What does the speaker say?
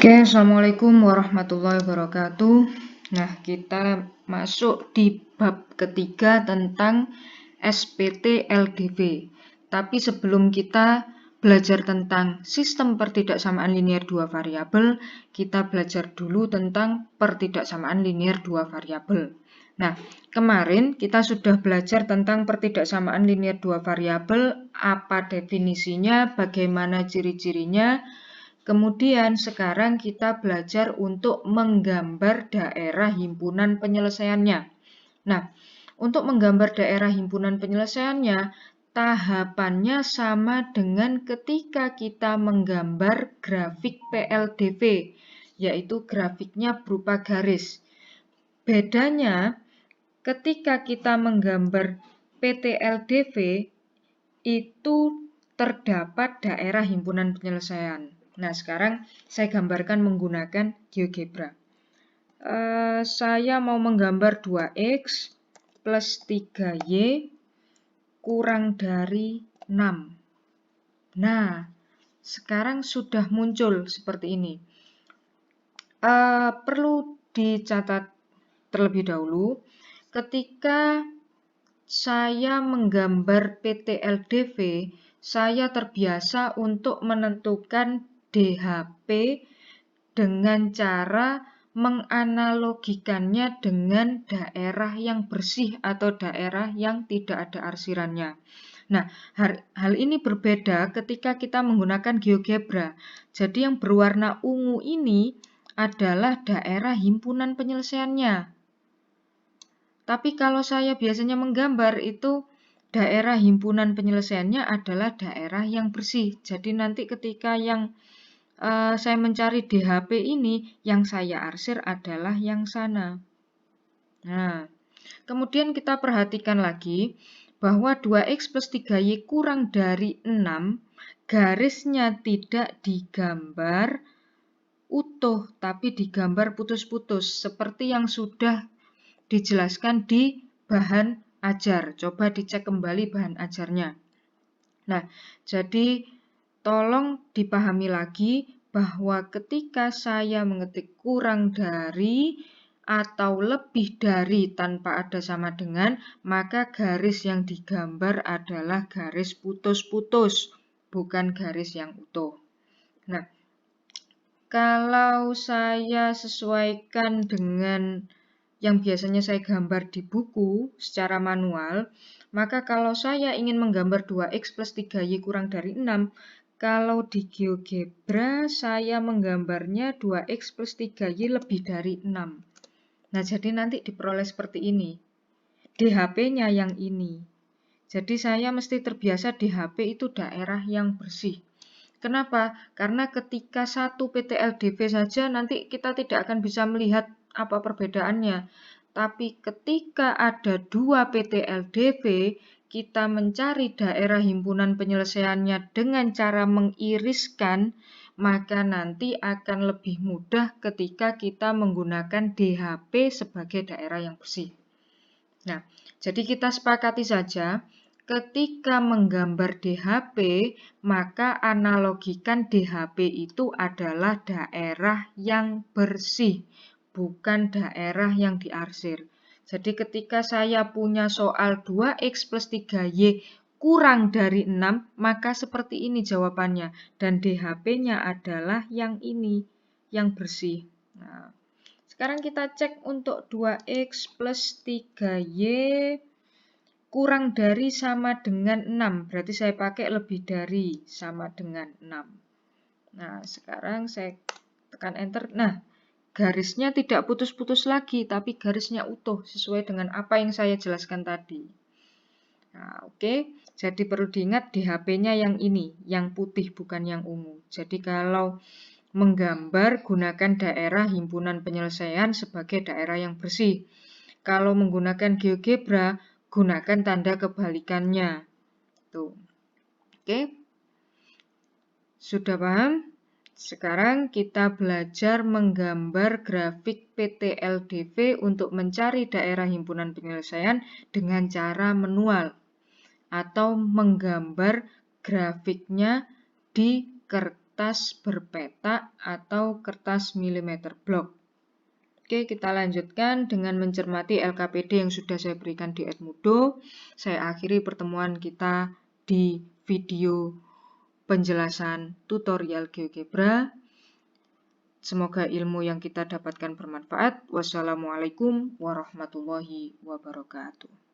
Oke, Assalamualaikum warahmatullahi wabarakatuh. Nah, kita masuk di bab ketiga tentang SPT LDV. Tapi sebelum kita belajar tentang sistem pertidaksamaan linear dua variabel, kita belajar dulu tentang pertidaksamaan linear dua variabel. Nah, kemarin kita sudah belajar tentang pertidaksamaan linear dua variabel, apa definisinya, bagaimana ciri-cirinya. Kemudian sekarang kita belajar untuk menggambar daerah himpunan penyelesaiannya. Nah, untuk menggambar daerah himpunan penyelesaiannya, tahapannya sama dengan ketika kita menggambar grafik PLDV, yaitu grafiknya berupa garis. Bedanya, ketika kita menggambar PTLDV, itu terdapat daerah himpunan penyelesaian. Nah, sekarang saya gambarkan menggunakan GeoGebra. Saya mau menggambar 2x plus 3y kurang dari 6. Nah, sekarang sudah muncul seperti ini. Perlu dicatat terlebih dahulu, ketika saya menggambar PTLDV, saya terbiasa untuk menentukan DHP dengan cara menganalogikannya dengan daerah yang bersih atau daerah yang tidak ada arsirannya. Nah, hal ini berbeda ketika kita menggunakan GeoGebra. Jadi yang berwarna ungu ini adalah daerah himpunan penyelesaiannya. Tapi kalau saya biasanya menggambar itu daerah himpunan penyelesaiannya adalah daerah yang bersih. Jadi nanti ketika yang saya mencari DHP ini, yang saya arsir adalah yang sana. Nah, kemudian kita perhatikan lagi bahwa 2x plus 3y kurang dari 6, garisnya tidak digambar utuh, tapi digambar putus-putus, seperti yang sudah dijelaskan di bahan ajar. Coba dicek kembali bahan ajarnya. Nah, jadi tolong dipahami lagi bahwa ketika saya mengetik kurang dari atau lebih dari tanpa ada sama dengan, maka garis yang digambar adalah garis putus-putus, bukan garis yang utuh. Nah, kalau saya sesuaikan dengan yang biasanya saya gambar di buku secara manual, maka kalau saya ingin menggambar 2x plus 3y kurang dari 6, kalau di GeoGebra saya menggambarnya 2x plus 3y lebih dari 6. Nah, jadi nanti diperoleh seperti ini. DHP-nya yang ini. Jadi saya mesti terbiasa DHP itu daerah yang bersih. Kenapa? Karena ketika satu PTLDV saja nanti kita tidak akan bisa melihat apa perbedaannya. Tapi ketika ada 2 PTLDV, kita mencari daerah himpunan penyelesaiannya dengan cara mengiriskan, maka nanti akan lebih mudah ketika kita menggunakan DHP sebagai daerah yang bersih. Nah, jadi kita sepakati saja, ketika menggambar DHP, maka analogikan DHP itu adalah daerah yang bersih, bukan daerah yang diarsir. Jadi ketika saya punya soal 2x plus 3y kurang dari 6, maka seperti ini jawabannya. Dan DHP-nya adalah yang ini, yang bersih. Nah, sekarang kita cek untuk 2x plus 3y kurang dari sama dengan 6. Berarti saya pakai lebih dari sama dengan 6. Nah, sekarang saya tekan enter. Nah, garisnya tidak putus-putus lagi, tapi garisnya utuh sesuai dengan apa yang saya jelaskan tadi. Nah, oke. Jadi perlu diingat DHP-nya yang ini, yang putih bukan yang ungu. Jadi kalau menggambar, gunakan daerah himpunan penyelesaian sebagai daerah yang bersih. Kalau menggunakan GeoGebra, gunakan tanda kebalikannya. Tuh. Oke. Sudah paham? Sekarang kita belajar menggambar grafik PTLDV untuk mencari daerah himpunan penyelesaian dengan cara manual atau menggambar grafiknya di kertas kertas berpetak atau kertas milimeter block. Oke, kita lanjutkan dengan mencermati LKPD yang sudah saya berikan di Edmodo. Saya akhiri pertemuan kita di video penjelasan tutorial GeoGebra. Semoga ilmu yang kita dapatkan bermanfaat. Wassalamualaikum warahmatullahi wabarakatuh.